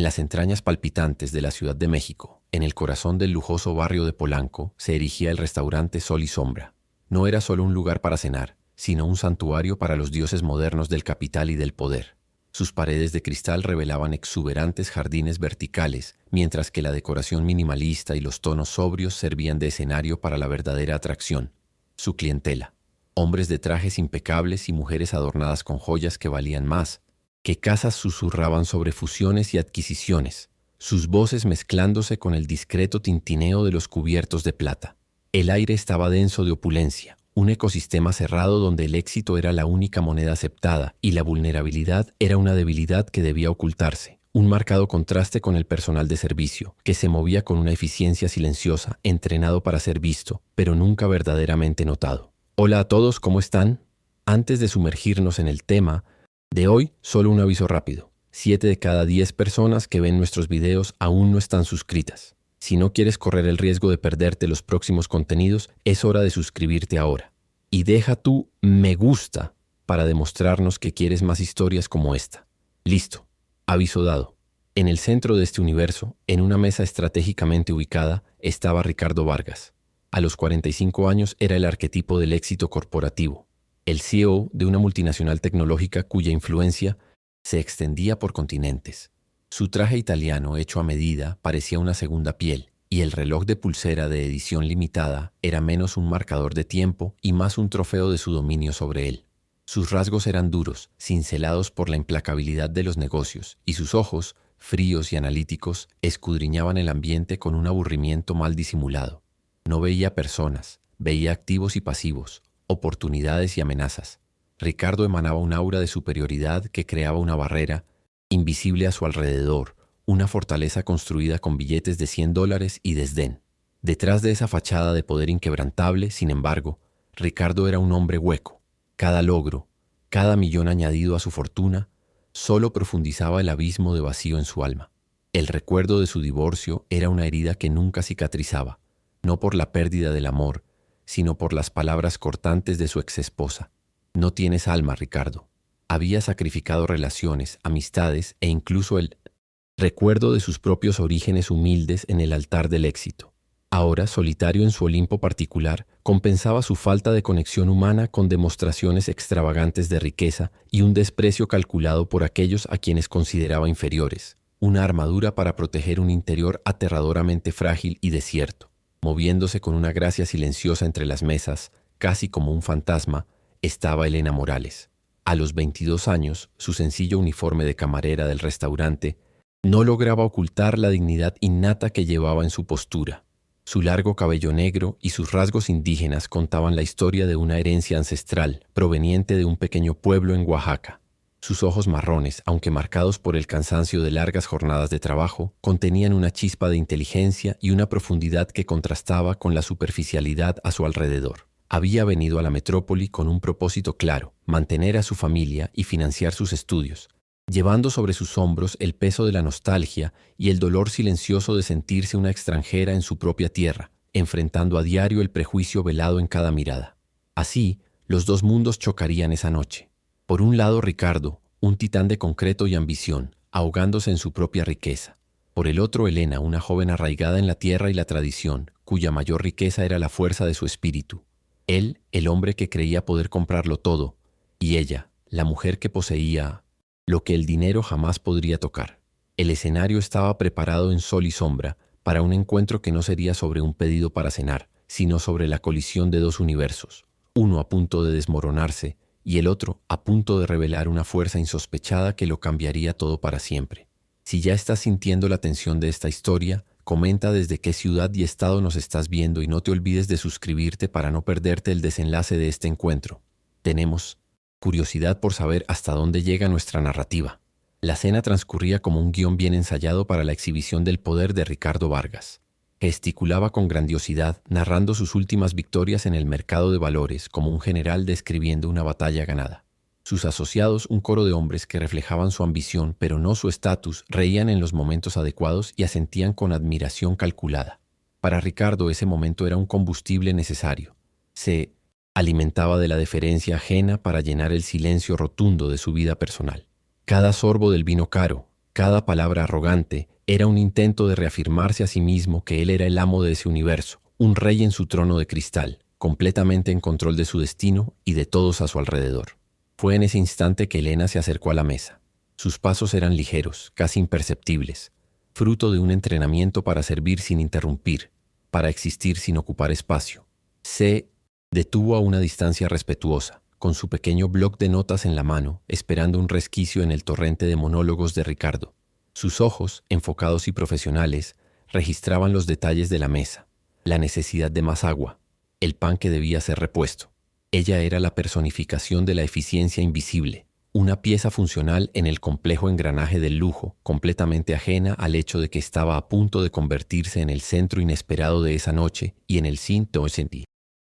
En las entrañas palpitantes de la Ciudad de México, en el corazón del lujoso barrio de Polanco, se erigía el restaurante Sol y Sombra. No era solo un lugar para cenar, sino un santuario para los dioses modernos del capital y del poder. Sus paredes de cristal revelaban exuberantes jardines verticales, mientras que la decoración minimalista y los tonos sobrios servían de escenario para la verdadera atracción, su clientela. Hombres de trajes impecables y mujeres adornadas con joyas que valían más, que casas susurraban sobre fusiones y adquisiciones, sus voces mezclándose con el discreto tintineo de los cubiertos de plata. El aire estaba denso de opulencia, un ecosistema cerrado donde el éxito era la única moneda aceptada y la vulnerabilidad era una debilidad que debía ocultarse. Un marcado contraste con el personal de servicio, que se movía con una eficiencia silenciosa, entrenado para ser visto, pero nunca verdaderamente notado. Hola a todos, ¿cómo están? Antes de sumergirnos en el tema de hoy, solo un aviso rápido. 7 de cada 10 personas que ven nuestros videos aún no están suscritas. Si no quieres correr el riesgo de perderte los próximos contenidos, es hora de suscribirte ahora. Y deja tu me gusta para demostrarnos que quieres más historias como esta. Listo. Aviso dado. En el centro de este universo, en una mesa estratégicamente ubicada, estaba Ricardo Vargas. A los 45 años era el arquetipo del éxito corporativo, el CEO de una multinacional tecnológica cuya influencia se extendía por continentes. Su traje italiano hecho a medida parecía una segunda piel, y el reloj de pulsera de edición limitada era menos un marcador de tiempo y más un trofeo de su dominio sobre él. Sus rasgos eran duros, cincelados por la implacabilidad de los negocios, y sus ojos, fríos y analíticos, escudriñaban el ambiente con un aburrimiento mal disimulado. No veía personas, veía activos y pasivos, oportunidades y amenazas. Ricardo emanaba un aura de superioridad que creaba una barrera invisible a su alrededor, una fortaleza construida con billetes de $100 y desdén. Detrás de esa fachada de poder inquebrantable, sin embargo, Ricardo era un hombre hueco. Cada logro, cada millón añadido a su fortuna, solo profundizaba el abismo de vacío en su alma. El recuerdo de su divorcio era una herida que nunca cicatrizaba, no por la pérdida del amor, sino por las palabras cortantes de su exesposa. No tienes alma, Ricardo. Había sacrificado relaciones, amistades e incluso el recuerdo de sus propios orígenes humildes en el altar del éxito. Ahora, solitario en su Olimpo particular, compensaba su falta de conexión humana con demostraciones extravagantes de riqueza y un desprecio calculado por aquellos a quienes consideraba inferiores, una armadura para proteger un interior aterradoramente frágil y desierto. Moviéndose con una gracia silenciosa entre las mesas, casi como un fantasma, estaba Elena Morales. A los 22 años, su sencillo uniforme de camarera del restaurante no lograba ocultar la dignidad innata que llevaba en su postura. Su largo cabello negro y sus rasgos indígenas contaban la historia de una herencia ancestral proveniente de un pequeño pueblo en Oaxaca. Sus ojos marrones, aunque marcados por el cansancio de largas jornadas de trabajo, contenían una chispa de inteligencia y una profundidad que contrastaba con la superficialidad a su alrededor. Había venido a la metrópoli con un propósito claro: mantener a su familia y financiar sus estudios, llevando sobre sus hombros el peso de la nostalgia y el dolor silencioso de sentirse una extranjera en su propia tierra, enfrentando a diario el prejuicio velado en cada mirada. Así, los dos mundos chocarían esa noche. Por un lado, Ricardo, un titán de concreto y ambición, ahogándose en su propia riqueza. Por el otro, Elena, una joven arraigada en la tierra y la tradición, cuya mayor riqueza era la fuerza de su espíritu. Él, el hombre que creía poder comprarlo todo, y ella, la mujer que poseía lo que el dinero jamás podría tocar. El escenario estaba preparado en Sol y Sombra para un encuentro que no sería sobre un pedido para cenar, sino sobre la colisión de dos universos, uno a punto de desmoronarse y el otro a punto de revelar una fuerza insospechada que lo cambiaría todo para siempre. Si ya estás sintiendo la tensión de esta historia, comenta desde qué ciudad y estado nos estás viendo y no te olvides de suscribirte para no perderte el desenlace de este encuentro. Tenemos curiosidad por saber hasta dónde llega nuestra narrativa. La cena transcurría como un guión bien ensayado para la exhibición del poder de Ricardo Vargas. Gesticulaba con grandiosidad, narrando sus últimas victorias en el mercado de valores como un general describiendo una batalla ganada. Sus asociados, un coro de hombres que reflejaban su ambición pero no su estatus, reían en los momentos adecuados y asentían con admiración calculada. Para Ricardo ese momento era un combustible necesario. Se alimentaba de la deferencia ajena para llenar el silencio rotundo de su vida personal. Cada sorbo del vino caro, Cada palabra arrogante era un intento de reafirmarse a sí mismo que él era el amo de ese universo, un rey en su trono de cristal, completamente en control de su destino y de todos a su alrededor. Fue en ese instante que Elena se acercó a la mesa. Sus pasos eran ligeros, casi imperceptibles, fruto de un entrenamiento para servir sin interrumpir, para existir sin ocupar espacio. Se detuvo a una distancia respetuosa, con su pequeño bloc de notas en la mano, esperando un resquicio en el torrente de monólogos de Ricardo. Sus ojos, enfocados y profesionales, registraban los detalles de la mesa, la necesidad de más agua, el pan que debía ser repuesto. Ella era la personificación de la eficiencia invisible, una pieza funcional en el complejo engranaje del lujo, completamente ajena al hecho de que estaba a punto de convertirse en el centro inesperado de esa noche y en el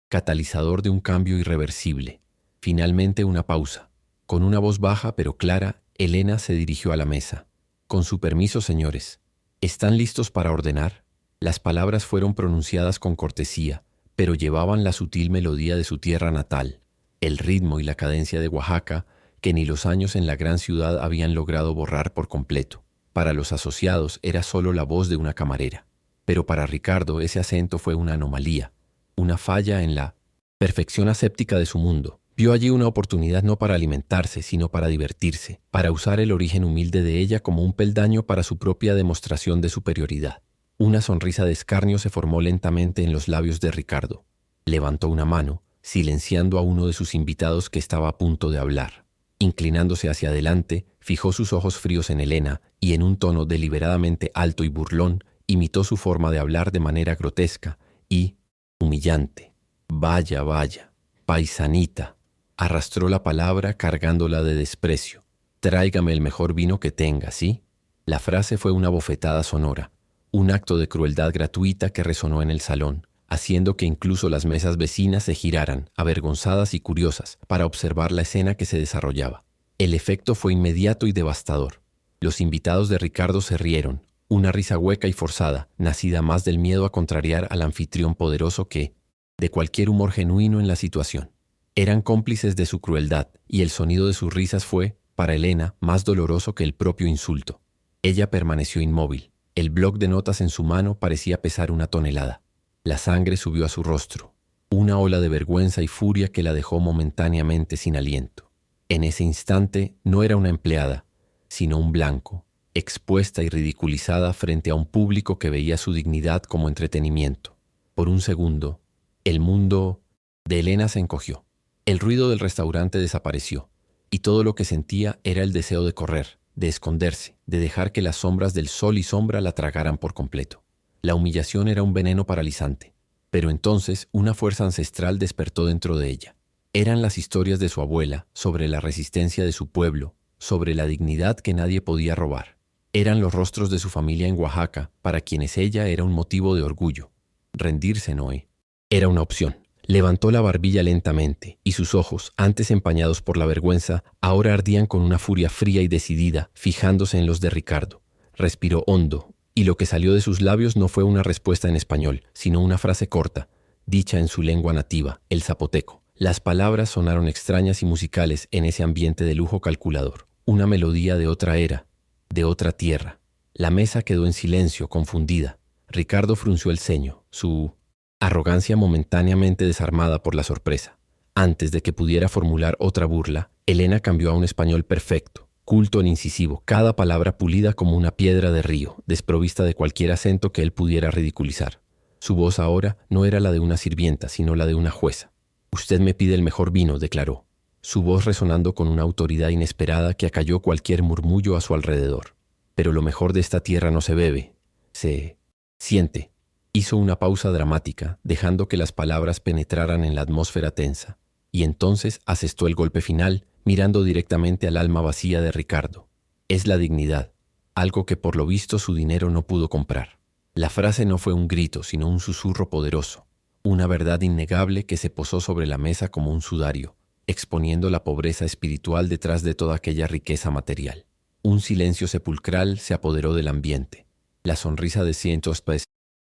catalizador de un cambio irreversible. Finalmente una pausa. Con una voz baja pero clara, Elena se dirigió a la mesa. Con su permiso, señores. ¿Están listos para ordenar? Las palabras fueron pronunciadas con cortesía, pero llevaban la sutil melodía de su tierra natal, el ritmo y la cadencia de Oaxaca que ni los años en la gran ciudad habían logrado borrar por completo. Para los asociados era solo la voz de una camarera, pero para Ricardo ese acento fue una anomalía, una falla en la perfección aséptica de su mundo. Vio allí una oportunidad no para alimentarse, sino para divertirse, para usar el origen humilde de ella como un peldaño para su propia demostración de superioridad. Una sonrisa de escarnio se formó lentamente en los labios de Ricardo. Levantó una mano, silenciando a uno de sus invitados que estaba a punto de hablar. Inclinándose hacia adelante, fijó sus ojos fríos en Elena y en un tono deliberadamente alto y burlón, imitó su forma de hablar de manera grotesca y humillante. Vaya, vaya, paisanita. Arrastró la palabra cargándola de desprecio. Tráigame el mejor vino que tenga, ¿sí? La frase fue una bofetada sonora, un acto de crueldad gratuita que resonó en el salón, haciendo que incluso las mesas vecinas se giraran, avergonzadas y curiosas, para observar la escena que se desarrollaba. El efecto fue inmediato y devastador. Los invitados de Ricardo se rieron, una risa hueca y forzada, nacida más del miedo a contrariar al anfitrión poderoso que de cualquier humor genuino en la situación. Eran cómplices de su crueldad, y el sonido de sus risas fue, para Elena, más doloroso que el propio insulto. Ella permaneció inmóvil. El bloc de notas en su mano parecía pesar 1 tonelada. La sangre subió a su rostro, una ola de vergüenza y furia que la dejó momentáneamente sin aliento. En ese instante no era una empleada, sino un blanco, expuesta y ridiculizada frente a un público que veía su dignidad como entretenimiento. Por un segundo, el mundo de Elena se encogió. El ruido del restaurante desapareció, y todo lo que sentía era el deseo de correr, de esconderse, de dejar que las sombras del sol y sombra la tragaran por completo. La humillación era un veneno paralizante, pero entonces una fuerza ancestral despertó dentro de ella. Eran las historias de su abuela sobre la resistencia de su pueblo, sobre la dignidad que nadie podía robar. Eran los rostros de su familia en Oaxaca, para quienes ella era un motivo de orgullo. Rendirse no era una opción. Levantó la barbilla lentamente, y sus ojos, antes empañados por la vergüenza, ahora ardían con una furia fría y decidida, fijándose en los de Ricardo. Respiró hondo, y lo que salió de sus labios no fue una respuesta en español, sino una frase corta, dicha en su lengua nativa, el zapoteco. Las palabras sonaron extrañas y musicales en ese ambiente de lujo calculador. Una melodía de otra era, de otra tierra. La mesa quedó en silencio, confundida. Ricardo frunció el ceño, su arrogancia momentáneamente desarmada por la sorpresa. Antes de que pudiera formular otra burla, Elena cambió a un español perfecto, culto e incisivo, cada palabra pulida como una piedra de río, desprovista de cualquier acento que él pudiera ridiculizar. Su voz ahora no era la de una sirvienta, sino la de una jueza. «Usted me pide el mejor vino», declaró, su voz resonando con una autoridad inesperada que acalló cualquier murmullo a su alrededor. «Pero lo mejor de esta tierra no se bebe, se siente». Hizo una pausa dramática, dejando que las palabras penetraran en la atmósfera tensa, y entonces asestó el golpe final, mirando directamente al alma vacía de Ricardo. «Es la dignidad, algo que por lo visto su dinero no pudo comprar». La frase no fue un grito, sino un susurro poderoso, una verdad innegable que se posó sobre la mesa como un sudario, exponiendo la pobreza espiritual detrás de toda aquella riqueza material. Un silencio sepulcral se apoderó del ambiente. La sonrisa de cientos de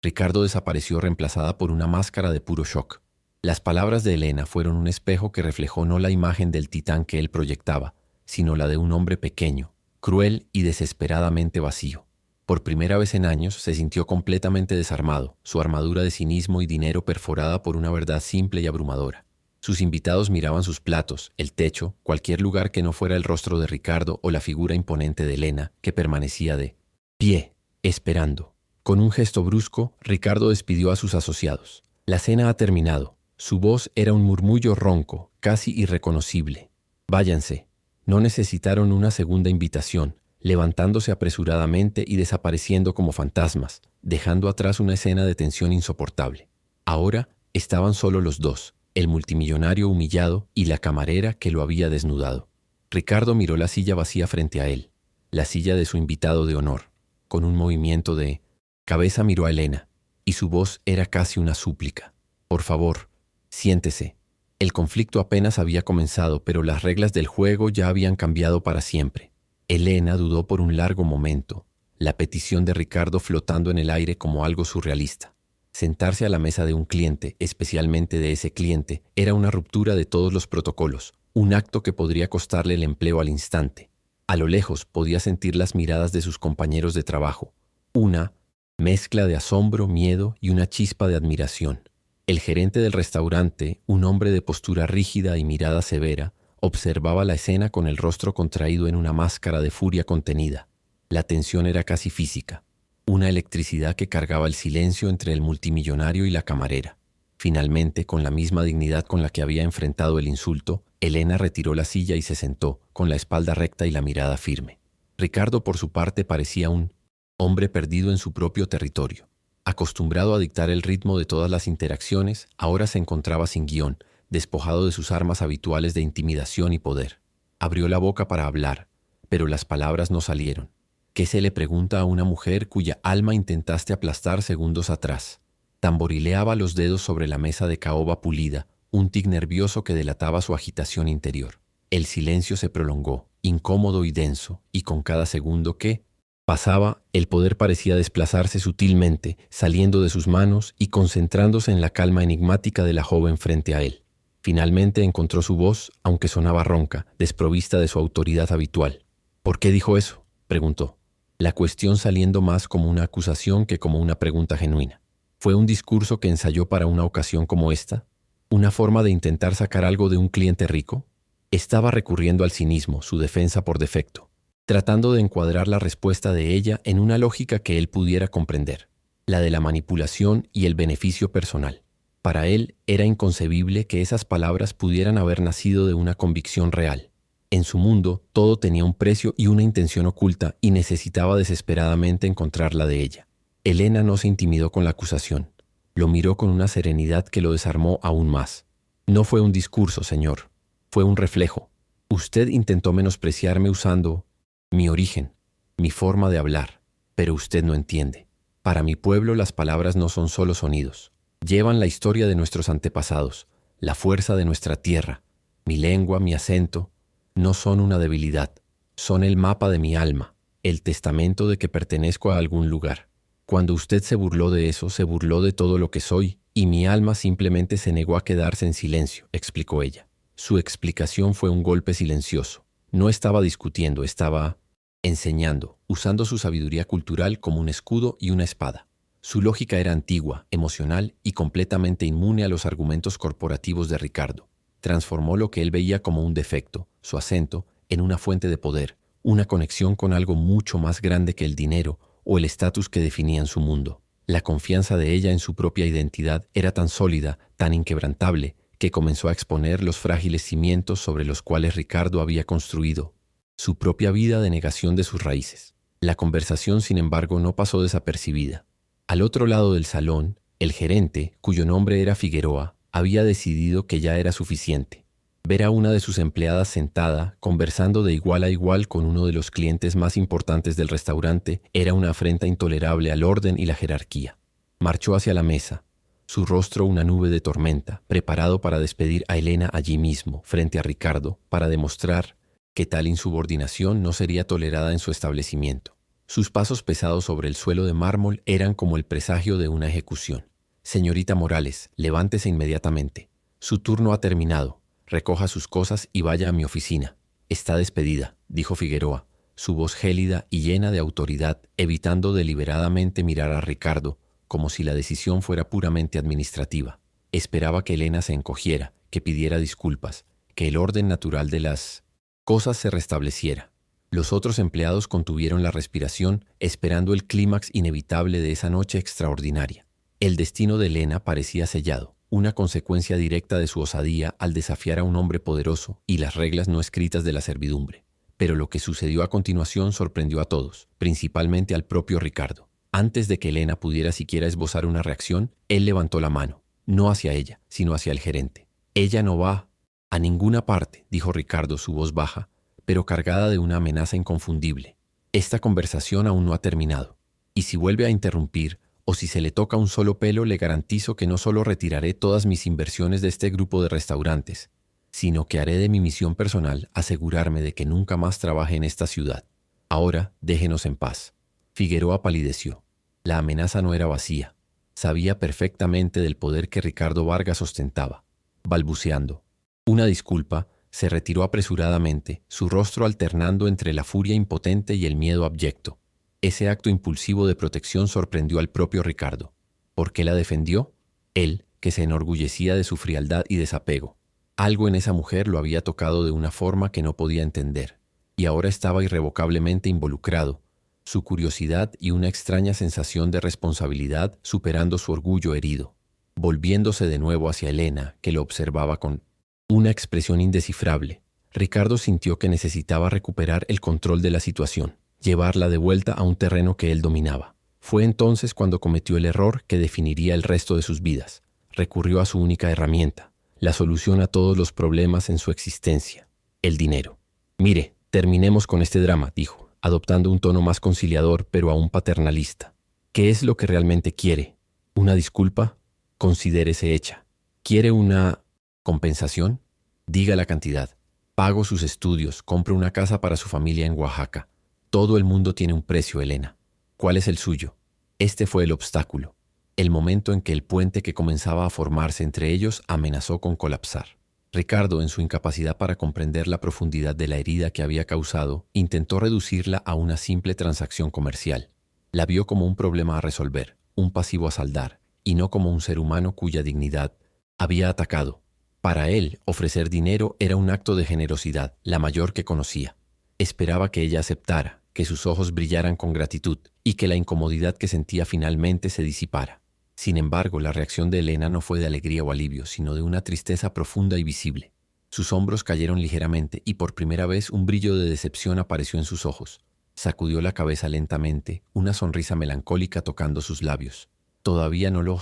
Ricardo desapareció reemplazada por una máscara de puro shock. Las palabras de Elena fueron un espejo que reflejó no la imagen del titán que él proyectaba, sino la de un hombre pequeño, cruel y desesperadamente vacío. Por primera vez en años se sintió completamente desarmado, su armadura de cinismo y dinero perforada por una verdad simple y abrumadora. Sus invitados miraban sus platos, el techo, cualquier lugar que no fuera el rostro de Ricardo o la figura imponente de Elena, que permanecía de pie, esperando. Con un gesto brusco, Ricardo despidió a sus asociados. La cena ha terminado. Su voz era un murmullo ronco, casi irreconocible. Váyanse. No necesitaron una segunda invitación, levantándose apresuradamente y desapareciendo como fantasmas, dejando atrás una escena de tensión insoportable. Ahora estaban solo los dos, el multimillonario humillado y la camarera que lo había desnudado. Ricardo miró la silla vacía frente a él, la silla de su invitado de honor. Con un movimiento de cabeza miró a Elena, y su voz era casi una súplica. Por favor, siéntese. El conflicto apenas había comenzado, pero las reglas del juego ya habían cambiado para siempre. Elena dudó por un largo momento, la petición de Ricardo flotando en el aire como algo surrealista. Sentarse a la mesa de un cliente, especialmente de ese cliente, era una ruptura de todos los protocolos, un acto que podría costarle el empleo al instante. A lo lejos podía sentir las miradas de sus compañeros de trabajo, una mezcla de asombro, miedo y una chispa de admiración. El gerente del restaurante, un hombre de postura rígida y mirada severa, observaba la escena con el rostro contraído en una máscara de furia contenida. La tensión era casi física, una electricidad que cargaba el silencio entre el multimillonario y la camarera. Finalmente, con la misma dignidad con la que había enfrentado el insulto, Elena retiró la silla y se sentó, con la espalda recta y la mirada firme. Ricardo, por su parte, parecía un hombre perdido en su propio territorio. Acostumbrado a dictar el ritmo de todas las interacciones, ahora se encontraba sin guión, despojado de sus armas habituales de intimidación y poder. Abrió la boca para hablar, pero las palabras no salieron. ¿Qué se le pregunta a una mujer cuya alma intentaste aplastar segundos atrás? Tamborileaba los dedos sobre la mesa de caoba pulida, un tic nervioso que delataba su agitación interior. El silencio se prolongó, incómodo y denso, y con cada segundo que pasaba, el poder parecía desplazarse sutilmente, saliendo de sus manos y concentrándose en la calma enigmática de la joven frente a él. Finalmente encontró su voz, aunque sonaba ronca, desprovista de su autoridad habitual. ¿Por qué dijo eso?, preguntó, la cuestión saliendo más como una acusación que como una pregunta genuina. ¿Fue un discurso que ensayó para una ocasión como esta? ¿Una forma de intentar sacar algo de un cliente rico? Estaba recurriendo al cinismo, su defensa por defecto, tratando de encuadrar la respuesta de ella en una lógica que él pudiera comprender, la de la manipulación y el beneficio personal. Para él era inconcebible que esas palabras pudieran haber nacido de una convicción real. En su mundo todo tenía un precio y una intención oculta y necesitaba desesperadamente encontrarla de ella. Elena no se intimidó con la acusación. Lo miró con una serenidad que lo desarmó aún más. No fue un discurso, señor. Fue un reflejo. Usted intentó menospreciarme usando mi origen, mi forma de hablar, pero usted no entiende. Para mi pueblo las palabras no son solo sonidos. Llevan la historia de nuestros antepasados, la fuerza de nuestra tierra. Mi lengua, mi acento, no son una debilidad. Son el mapa de mi alma, el testamento de que pertenezco a algún lugar. Cuando usted se burló de eso, se burló de todo lo que soy, y mi alma simplemente se negó a quedarse en silencio, explicó ella. Su explicación fue un golpe silencioso. No estaba discutiendo, estaba enseñando, usando su sabiduría cultural como un escudo y una espada. Su lógica era antigua, emocional y completamente inmune a los argumentos corporativos de Ricardo. Transformó lo que él veía como un defecto, su acento, en una fuente de poder, una conexión con algo mucho más grande que el dinero o el estatus que definían su mundo. La confianza de ella en su propia identidad era tan sólida, tan inquebrantable, que comenzó a exponer los frágiles cimientos sobre los cuales Ricardo había construido su propia vida de negación de sus raíces. La conversación, sin embargo, no pasó desapercibida. Al otro lado del salón, el gerente, cuyo nombre era Figueroa, había decidido que ya era suficiente. Ver a una de sus empleadas sentada, conversando de igual a igual con uno de los clientes más importantes del restaurante, era una afrenta intolerable al orden y la jerarquía. Marchó hacia la mesa, su rostro una nube de tormenta, preparado para despedir a Elena allí mismo, frente a Ricardo, para demostrar que tal insubordinación no sería tolerada en su establecimiento. Sus pasos pesados sobre el suelo de mármol eran como el presagio de una ejecución. Señorita Morales, levántese inmediatamente. Su turno ha terminado. Recoja sus cosas y vaya a mi oficina. Está despedida, dijo Figueroa, su voz gélida y llena de autoridad, evitando deliberadamente mirar a Ricardo, como si la decisión fuera puramente administrativa. Esperaba que Elena se encogiera, que pidiera disculpas, que el orden natural de las cosas se restableciera. Los otros empleados contuvieron la respiración, esperando el clímax inevitable de esa noche extraordinaria. El destino de Elena parecía sellado, una consecuencia directa de su osadía al desafiar a un hombre poderoso y las reglas no escritas de la servidumbre. Pero lo que sucedió a continuación sorprendió a todos, principalmente al propio Ricardo. Antes de que Elena pudiera siquiera esbozar una reacción, él levantó la mano, no hacia ella, sino hacia el gerente. «Ella no va a ninguna parte», dijo Ricardo, su voz baja, pero cargada de una amenaza inconfundible. «Esta conversación aún no ha terminado, y si vuelve a interrumpir, o si se le toca un solo pelo, le garantizo que no solo retiraré todas mis inversiones de este grupo de restaurantes, sino que haré de mi misión personal asegurarme de que nunca más trabaje en esta ciudad. Ahora, déjenos en paz». Figueroa palideció. La amenaza no era vacía. Sabía perfectamente del poder que Ricardo Vargas ostentaba. Balbuceando una disculpa, se retiró apresuradamente, su rostro alternando entre la furia impotente y el miedo abyecto. Ese acto impulsivo de protección sorprendió al propio Ricardo. ¿Por qué la defendió? Él, que se enorgullecía de su frialdad y desapego. Algo en esa mujer lo había tocado de una forma que no podía entender, y ahora estaba irrevocablemente involucrado, su curiosidad y una extraña sensación de responsabilidad superando su orgullo herido. Volviéndose de nuevo hacia Elena, que lo observaba con una expresión indescifrable, Ricardo sintió que necesitaba recuperar el control de la situación, llevarla de vuelta a un terreno que él dominaba. Fue entonces cuando cometió el error que definiría el resto de sus vidas. Recurrió a su única herramienta, la solución a todos los problemas en su existencia: el dinero. «Mire, terminemos con este drama», dijo, adoptando un tono más conciliador pero aún paternalista. «¿Qué es lo que realmente quiere? ¿Una disculpa? Considérese hecha. ¿Quiere una compensación? Diga la cantidad. Pago sus estudios, compro una casa para su familia en Oaxaca. Todo el mundo tiene un precio, Elena. ¿Cuál es el suyo?» Este fue el obstáculo, el momento en que el puente que comenzaba a formarse entre ellos amenazó con colapsar. Ricardo, en su incapacidad para comprender la profundidad de la herida que había causado, intentó reducirla a una simple transacción comercial. La vio como un problema a resolver, un pasivo a saldar, y no como un ser humano cuya dignidad había atacado. Para él, ofrecer dinero era un acto de generosidad, la mayor que conocía. Esperaba que ella aceptara, que sus ojos brillaran con gratitud y que la incomodidad que sentía finalmente se disipara. Sin embargo, la reacción de Elena no fue de alegría o alivio, sino de una tristeza profunda y visible. Sus hombros cayeron ligeramente y por primera vez un brillo de decepción apareció en sus ojos. Sacudió la cabeza lentamente, una sonrisa melancólica tocando sus labios. «Todavía no lo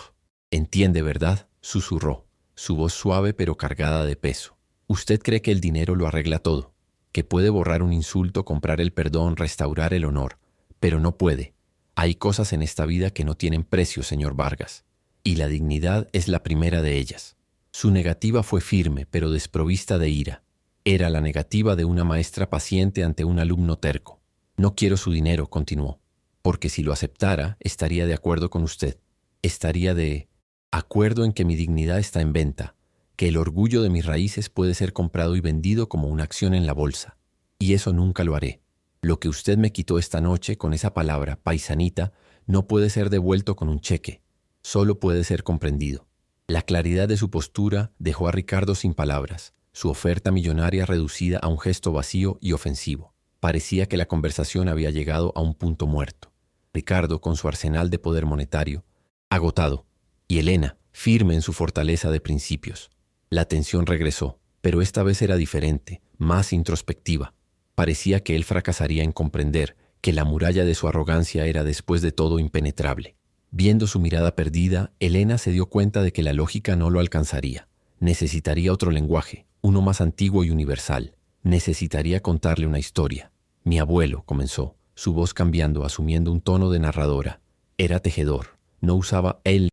entiende, ¿verdad?», susurró, su voz suave pero cargada de peso. «Usted cree que el dinero lo arregla todo, que puede borrar un insulto, comprar el perdón, restaurar el honor, pero no puede. Hay cosas en esta vida que no tienen precio, señor Vargas, y la dignidad es la primera de ellas». Su negativa fue firme, pero desprovista de ira. Era la negativa de una maestra paciente ante un alumno terco. «No quiero su dinero», continuó, «porque si lo aceptara, estaría de acuerdo con usted. Estaría de acuerdo en que mi dignidad está en venta, que el orgullo de mis raíces puede ser comprado y vendido como una acción en la bolsa. Y eso nunca lo haré. Lo que usted me quitó esta noche con esa palabra, paisanita, no puede ser devuelto con un cheque. Solo puede ser comprendido». La claridad de su postura dejó a Ricardo sin palabras, su oferta millonaria reducida a un gesto vacío y ofensivo. Parecía que la conversación había llegado a un punto muerto. Ricardo, con su arsenal de poder monetario, agotado, y Elena, firme en su fortaleza de principios. La tensión regresó, pero esta vez era diferente, más introspectiva. Parecía que él fracasaría en comprender que la muralla de su arrogancia era después de todo impenetrable. Viendo su mirada perdida, Elena se dio cuenta de que la lógica no lo alcanzaría. Necesitaría otro lenguaje, uno más antiguo y universal. Necesitaría contarle una historia. «Mi abuelo», comenzó, su voz cambiando, asumiendo un tono de narradora. «Era tejedor. No usaba él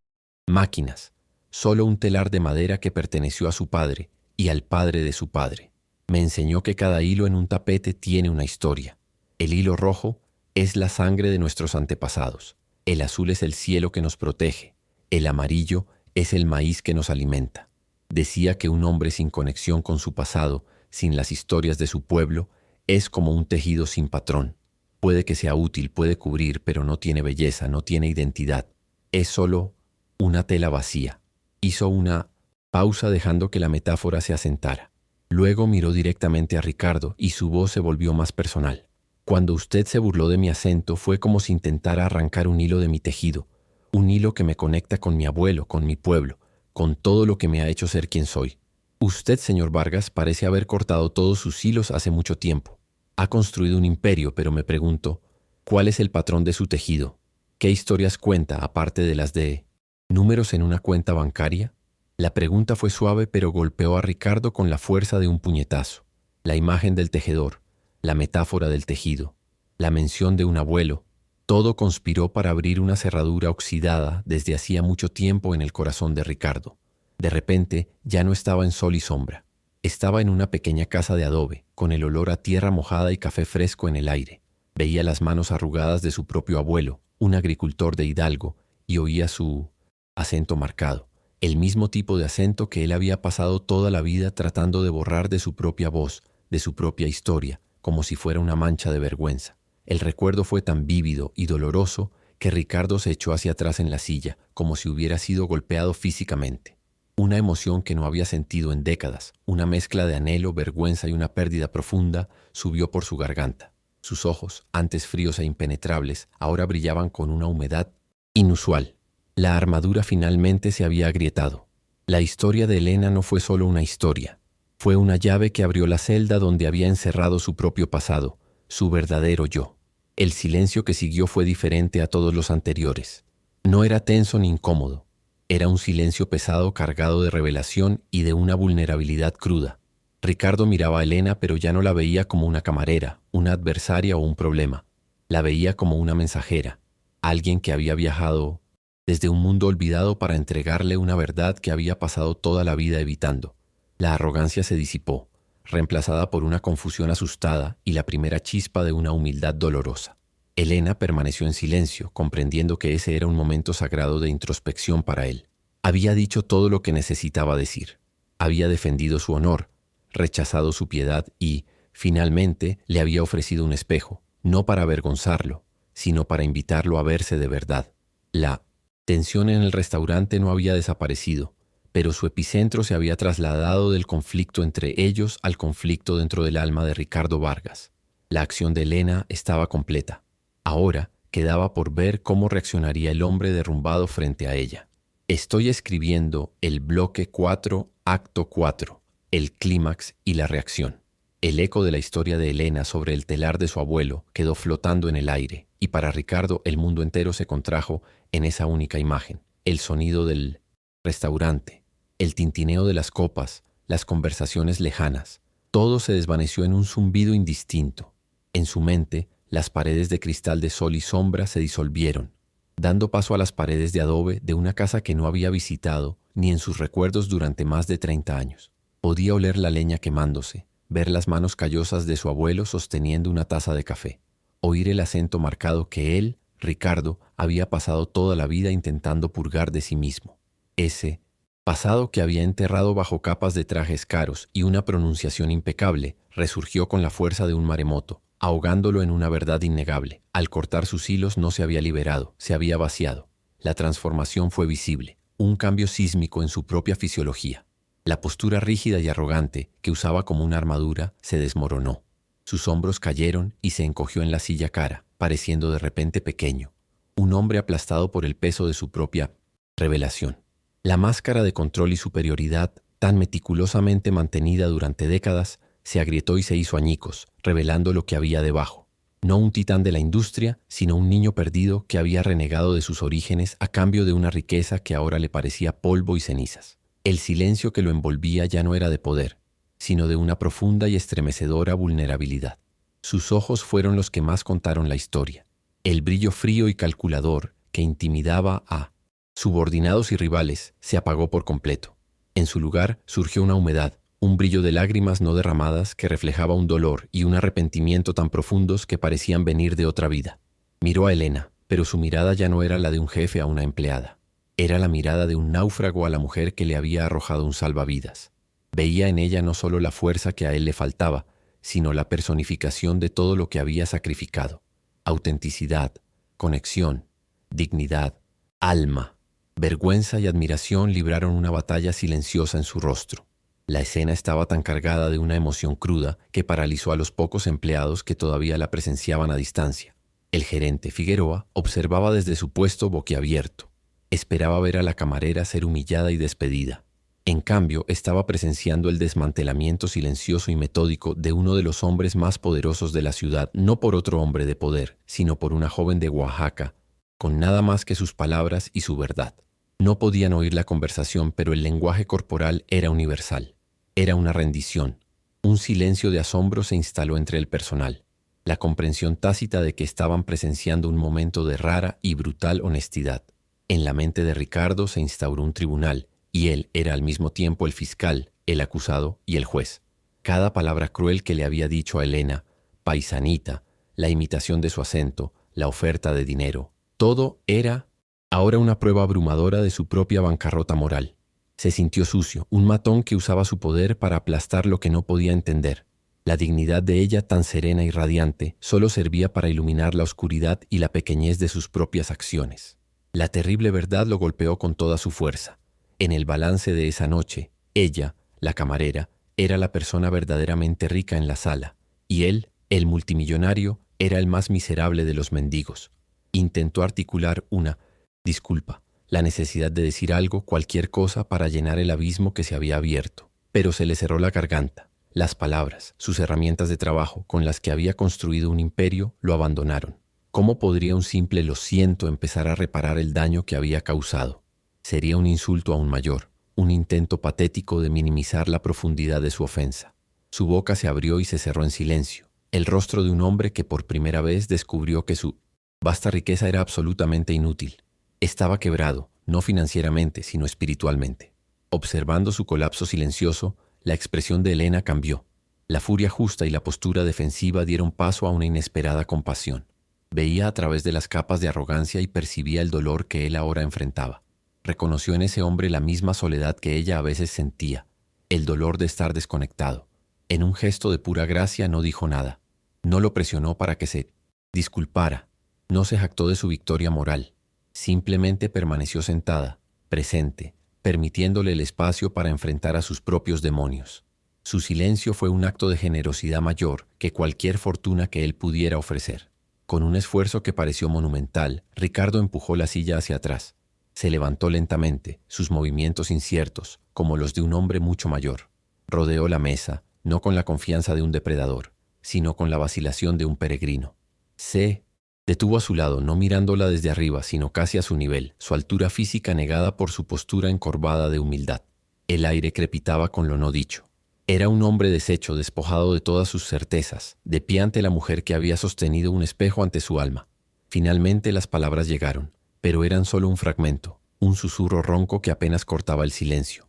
máquinas, solo un telar de madera que perteneció a su padre y al padre de su padre. Me enseñó que cada hilo en un tapete tiene una historia. El hilo rojo es la sangre de nuestros antepasados. El azul es el cielo que nos protege. El amarillo es el maíz que nos alimenta». Decía que un hombre sin conexión con su pasado, sin las historias de su pueblo, Es como un tejido sin patrón. Puede que sea útil, puede cubrir, pero no tiene belleza, no tiene identidad. Es solo una tela vacía. Hizo una pausa dejando que la metáfora se asentara. Luego miró directamente a Ricardo y su voz se volvió más personal. Cuando usted se burló de mi acento fue como si intentara arrancar un hilo de mi tejido, un hilo que me conecta con mi abuelo, con mi pueblo, con todo lo que me ha hecho ser quien soy. Usted, señor Vargas, parece haber cortado todos sus hilos hace mucho tiempo. Ha construido un imperio, pero me pregunto, ¿cuál es el patrón de su tejido? ¿Qué historias cuenta, aparte de las de números en una cuenta bancaria? La pregunta fue suave, pero golpeó a Ricardo con la fuerza de un puñetazo. La imagen del tejedor, la metáfora del tejido, la mención de un abuelo, todo conspiró para abrir una cerradura oxidada desde hacía mucho tiempo en el corazón de Ricardo. De repente, ya no estaba en sol y sombra. Estaba en una pequeña casa de adobe, con el olor a tierra mojada y café fresco en el aire. Veía las manos arrugadas de su propio abuelo, un agricultor de Hidalgo, y oía su acento marcado, el mismo tipo de acento que él había pasado toda la vida tratando de borrar de su propia voz, de su propia historia, como si fuera una mancha de vergüenza. El recuerdo fue tan vívido y doloroso que Ricardo se echó hacia atrás en la silla, como si hubiera sido golpeado físicamente. Una emoción que no había sentido en décadas, una mezcla de anhelo, vergüenza y una pérdida profunda, subió por su garganta. Sus ojos, antes fríos e impenetrables, ahora brillaban con una humedad inusual. La armadura finalmente se había agrietado. La historia de Elena no fue solo una historia. Fue una llave que abrió la celda donde había encerrado su propio pasado, su verdadero yo. El silencio que siguió fue diferente a todos los anteriores. No era tenso ni incómodo. Era un silencio pesado cargado de revelación y de una vulnerabilidad cruda. Ricardo miraba a Elena, pero ya no la veía como una camarera, una adversaria o un problema. La veía como una mensajera, alguien que había viajado desde un mundo olvidado para entregarle una verdad que había pasado toda la vida evitando. La arrogancia se disipó, reemplazada por una confusión asustada y la primera chispa de una humildad dolorosa. Elena permaneció en silencio, comprendiendo que ese era un momento sagrado de introspección para él. Había dicho todo lo que necesitaba decir. Había defendido su honor, rechazado su piedad y, finalmente, le había ofrecido un espejo, no para avergonzarlo, sino para invitarlo a verse de verdad. La tensión en el restaurante no había desaparecido, pero su epicentro se había trasladado del conflicto entre ellos al conflicto dentro del alma de Ricardo Vargas. La acción de Elena estaba completa. Ahora quedaba por ver cómo reaccionaría el hombre derrumbado frente a ella. Estoy escribiendo el bloque 4, acto 4, el clímax y la reacción. El eco de la historia de Elena sobre el telar de su abuelo quedó flotando en el aire, y para Ricardo el mundo entero se contrajo en esa única imagen. El sonido del restaurante, el tintineo de las copas, las conversaciones lejanas, todo se desvaneció en un zumbido indistinto. En su mente, las paredes de cristal de sol y sombra se disolvieron, dando paso a las paredes de adobe de una casa que no había visitado ni en sus recuerdos durante más de 30 años. Podía oler la leña quemándose, ver las manos callosas de su abuelo sosteniendo una taza de café, oír el acento marcado que él, Ricardo, había pasado toda la vida intentando purgar de sí mismo. Ese pasado que había enterrado bajo capas de trajes caros y una pronunciación impecable resurgió con la fuerza de un maremoto, ahogándolo en una verdad innegable. Al cortar sus hilos no se había liberado, se había vaciado. La transformación fue visible, un cambio sísmico en su propia fisiología. La postura rígida y arrogante que usaba como una armadura se desmoronó. Sus hombros cayeron y se encogió en la silla cara, pareciendo de repente pequeño. Un hombre aplastado por el peso de su propia revelación. La máscara de control y superioridad, tan meticulosamente mantenida durante décadas, se agrietó y se hizo añicos, revelando lo que había debajo. No un titán de la industria, sino un niño perdido que había renegado de sus orígenes a cambio de una riqueza que ahora le parecía polvo y cenizas. El silencio que lo envolvía ya no era de poder, sino de una profunda y estremecedora vulnerabilidad. Sus ojos fueron los que más contaron la historia. El brillo frío y calculador que intimidaba a subordinados y rivales se apagó por completo. En su lugar surgió una humedad, un brillo de lágrimas no derramadas que reflejaba un dolor y un arrepentimiento tan profundos que parecían venir de otra vida. Miró a Elena, pero su mirada ya no era la de un jefe a una empleada. Era la mirada de un náufrago a la mujer que le había arrojado un salvavidas. Veía en ella no solo la fuerza que a él le faltaba, sino la personificación de todo lo que había sacrificado. Autenticidad, conexión, dignidad, alma, vergüenza y admiración libraron una batalla silenciosa en su rostro. La escena estaba tan cargada de una emoción cruda que paralizó a los pocos empleados que todavía la presenciaban a distancia. El gerente Figueroa observaba desde su puesto boquiabierto. Esperaba ver a la camarera ser humillada y despedida. En cambio, estaba presenciando el desmantelamiento silencioso y metódico de uno de los hombres más poderosos de la ciudad, no por otro hombre de poder, sino por una joven de Oaxaca, con nada más que sus palabras y su verdad. No podían oír la conversación, pero el lenguaje corporal era universal. Era una rendición. Un silencio de asombro se instaló entre el personal. La comprensión tácita de que estaban presenciando un momento de rara y brutal honestidad. En la mente de Ricardo se instauró un tribunal, y él era al mismo tiempo el fiscal, el acusado y el juez. Cada palabra cruel que le había dicho a Elena, paisanita, la imitación de su acento, la oferta de dinero, todo era ahora una prueba abrumadora de su propia bancarrota moral. Se sintió sucio, un matón que usaba su poder para aplastar lo que no podía entender. La dignidad de ella, tan serena y radiante, solo servía para iluminar la oscuridad y la pequeñez de sus propias acciones. La terrible verdad lo golpeó con toda su fuerza. En el balance de esa noche, ella, la camarera, era la persona verdaderamente rica en la sala, y él, el multimillonario, era el más miserable de los mendigos. Intentó articular una disculpa, la necesidad de decir algo, cualquier cosa, para llenar el abismo que se había abierto. Pero se le cerró la garganta. Las palabras, sus herramientas de trabajo, con las que había construido un imperio, lo abandonaron. ¿Cómo podría un simple "lo siento" empezar a reparar el daño que había causado? Sería un insulto aún mayor, un intento patético de minimizar la profundidad de su ofensa. Su boca se abrió y se cerró en silencio. El rostro de un hombre que por primera vez descubrió que su vasta riqueza era absolutamente inútil. Estaba quebrado, no financieramente, sino espiritualmente. Observando su colapso silencioso, la expresión de Elena cambió. La furia justa y la postura defensiva dieron paso a una inesperada compasión. Veía a través de las capas de arrogancia y percibía el dolor que él ahora enfrentaba. Reconoció en ese hombre la misma soledad que ella a veces sentía, el dolor de estar desconectado. En un gesto de pura gracia no dijo nada. No lo presionó para que se disculpara. No se jactó de su victoria moral. Simplemente permaneció sentada, presente, permitiéndole el espacio para enfrentar a sus propios demonios. Su silencio fue un acto de generosidad mayor que cualquier fortuna que él pudiera ofrecer. Con un esfuerzo que pareció monumental, Ricardo empujó la silla hacia atrás. Se levantó lentamente, sus movimientos inciertos, como los de un hombre mucho mayor. Rodeó la mesa, no con la confianza de un depredador, sino con la vacilación de un peregrino. Se detuvo a su lado, no mirándola desde arriba, sino casi a su nivel, su altura física negada por su postura encorvada de humildad. El aire crepitaba con lo no dicho. Era un hombre deshecho, despojado de todas sus certezas, de pie ante la mujer que había sostenido un espejo ante su alma. Finalmente las palabras llegaron, pero eran solo un fragmento, un susurro ronco que apenas cortaba el silencio.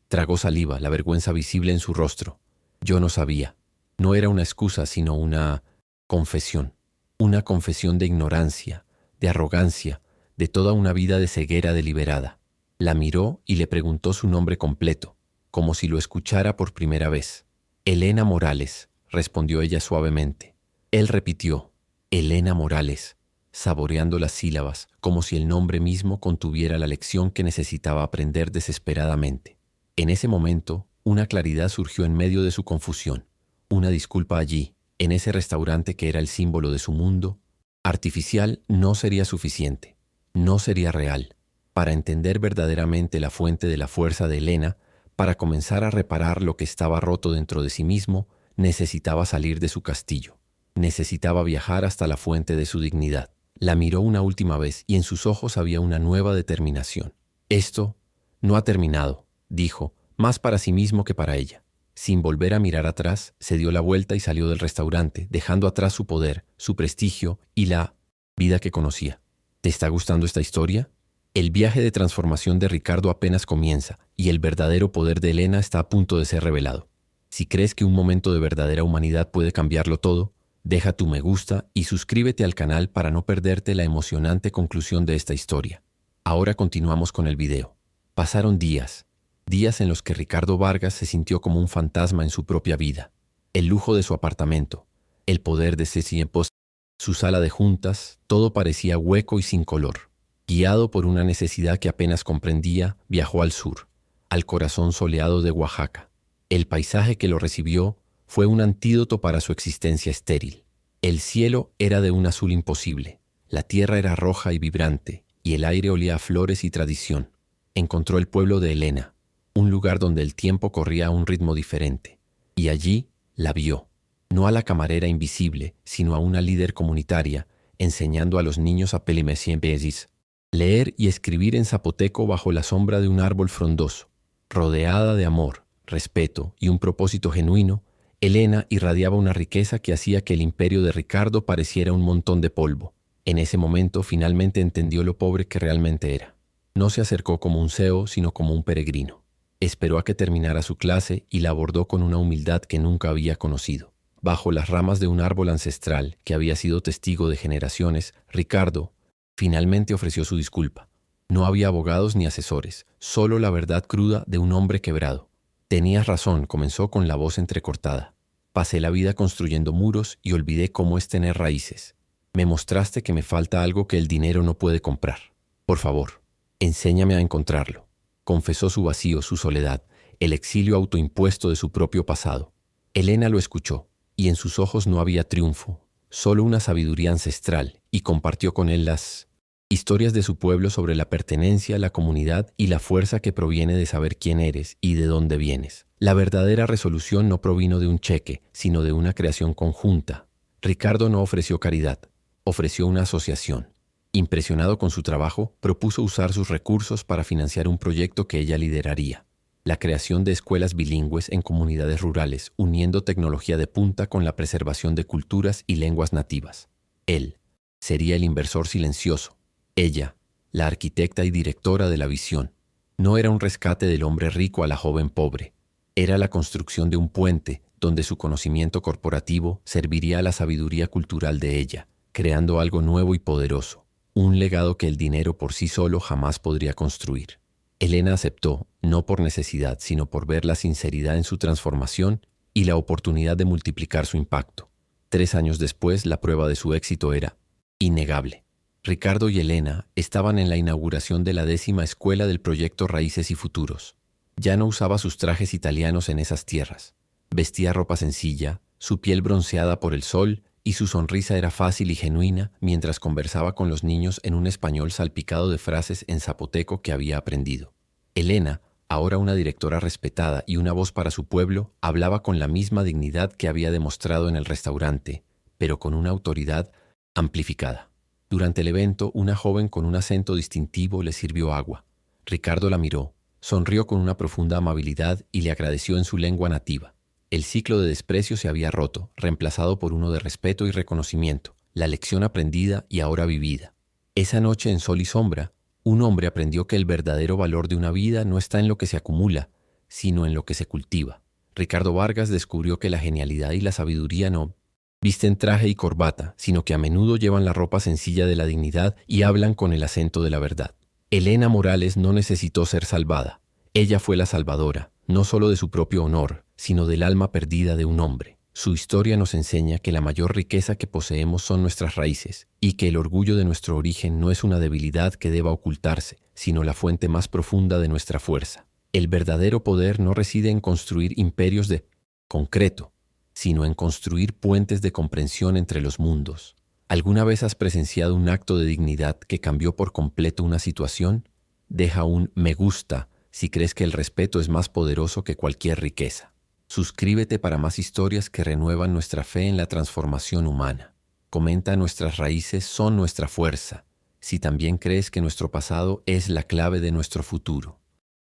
Tragó saliva, la vergüenza visible en su rostro. Yo no sabía. No era una excusa, sino una confesión. Una confesión de ignorancia, de arrogancia, de toda una vida de ceguera deliberada. La miró y le preguntó su nombre completo, como si lo escuchara por primera vez. Elena Morales, respondió ella suavemente. Él repitió, Elena Morales, saboreando las sílabas, como si el nombre mismo contuviera la lección que necesitaba aprender desesperadamente. En ese momento, una claridad surgió en medio de su confusión. Una disculpa allí, en ese restaurante que era el símbolo de su mundo, artificial, no sería suficiente, no sería real. Para entender verdaderamente la fuente de la fuerza de Elena, para comenzar a reparar lo que estaba roto dentro de sí mismo, necesitaba salir de su castillo. Necesitaba viajar hasta la fuente de su dignidad. La miró una última vez y en sus ojos había una nueva determinación. Esto no ha terminado, dijo, más para sí mismo que para ella. Sin volver a mirar atrás, se dio la vuelta y salió del restaurante, dejando atrás su poder, su prestigio y la vida que conocía. ¿Te está gustando esta historia? El viaje de transformación de Ricardo apenas comienza y el verdadero poder de Elena está a punto de ser revelado. Si crees que un momento de verdadera humanidad puede cambiarlo todo, deja tu me gusta y suscríbete al canal para no perderte la emocionante conclusión de esta historia. Ahora continuamos con el video. Pasaron días en los que Ricardo Vargas se sintió como un fantasma en su propia vida. El lujo de su apartamento, el poder de ese tiempo, su sala de juntas, todo parecía hueco y sin color. Guiado por una necesidad que apenas comprendía, viajó al sur, al corazón soleado de Oaxaca. El paisaje que lo recibió fue un antídoto para su existencia estéril. El cielo era de un azul imposible, la tierra era roja y vibrante, y el aire olía a flores y tradición. Encontró el pueblo de Elena, un lugar donde el tiempo corría a un ritmo diferente, y allí la vio, no a la camarera invisible, sino a una líder comunitaria, enseñando a los niños a pelimesiembezis, leer y escribir en zapoteco bajo la sombra de un árbol frondoso. Rodeada de amor, respeto y un propósito genuino, Elena irradiaba una riqueza que hacía que el imperio de Ricardo pareciera un montón de polvo. En ese momento finalmente entendió lo pobre que realmente era. No se acercó como un CEO, sino como un peregrino. Esperó a que terminara su clase y la abordó con una humildad que nunca había conocido. Bajo las ramas de un árbol ancestral que había sido testigo de generaciones, Ricardo finalmente ofreció su disculpa. No había abogados ni asesores, solo la verdad cruda de un hombre quebrado. Tenías razón, comenzó con la voz entrecortada. Pasé la vida construyendo muros y olvidé cómo es tener raíces. Me mostraste que me falta algo que el dinero no puede comprar. Por favor, enséñame a encontrarlo. Confesó su vacío, su soledad, el exilio autoimpuesto de su propio pasado. Elena lo escuchó, y en sus ojos no había triunfo, solo una sabiduría ancestral, y compartió con él las historias de su pueblo sobre la pertenencia, la comunidad y la fuerza que proviene de saber quién eres y de dónde vienes. La verdadera resolución no provino de un cheque, sino de una creación conjunta. Ricardo no ofreció caridad, ofreció una asociación. Impresionado con su trabajo, propuso usar sus recursos para financiar un proyecto que ella lideraría: la creación de escuelas bilingües en comunidades rurales, uniendo tecnología de punta con la preservación de culturas y lenguas nativas. Él sería el inversor silencioso, ella, la arquitecta y directora de la visión. No era un rescate del hombre rico a la joven pobre, era la construcción de un puente donde su conocimiento corporativo serviría a la sabiduría cultural de ella, creando algo nuevo y poderoso, un legado que el dinero por sí solo jamás podría construir. Elena aceptó, no por necesidad, sino por ver la sinceridad en su transformación y la oportunidad de multiplicar su impacto. 3 años después, la prueba de su éxito era innegable. Ricardo y Elena estaban en la inauguración de la 10ª escuela del proyecto Raíces y Futuros. Ya no usaba sus trajes italianos en esas tierras. Vestía ropa sencilla, su piel bronceada por el sol, y su sonrisa era fácil y genuina mientras conversaba con los niños en un español salpicado de frases en zapoteco que había aprendido. Elena, ahora una directora respetada y una voz para su pueblo, hablaba con la misma dignidad que había demostrado en el restaurante, pero con una autoridad amplificada. Durante el evento, una joven con un acento distintivo le sirvió agua. Ricardo la miró, sonrió con una profunda amabilidad y le agradeció en su lengua nativa. El ciclo de desprecio se había roto, reemplazado por uno de respeto y reconocimiento, la lección aprendida y ahora vivida. Esa noche en Sol y Sombra, un hombre aprendió que el verdadero valor de una vida no está en lo que se acumula, sino en lo que se cultiva. Ricardo Vargas descubrió que la genialidad y la sabiduría no visten traje y corbata, sino que a menudo llevan la ropa sencilla de la dignidad y hablan con el acento de la verdad. Elena Morales no necesitó ser salvada. Ella fue la salvadora, no solo de su propio honor, sino del alma perdida de un hombre. Su historia nos enseña que la mayor riqueza que poseemos son nuestras raíces, y que el orgullo de nuestro origen no es una debilidad que deba ocultarse, sino la fuente más profunda de nuestra fuerza. El verdadero poder no reside en construir imperios de concreto, sino en construir puentes de comprensión entre los mundos. ¿Alguna vez has presenciado un acto de dignidad que cambió por completo una situación? Deja un me gusta si crees que el respeto es más poderoso que cualquier riqueza. Suscríbete para más historias que renuevan nuestra fe en la transformación humana. Comenta: nuestras raíces son nuestra fuerza, si también crees que nuestro pasado es la clave de nuestro futuro.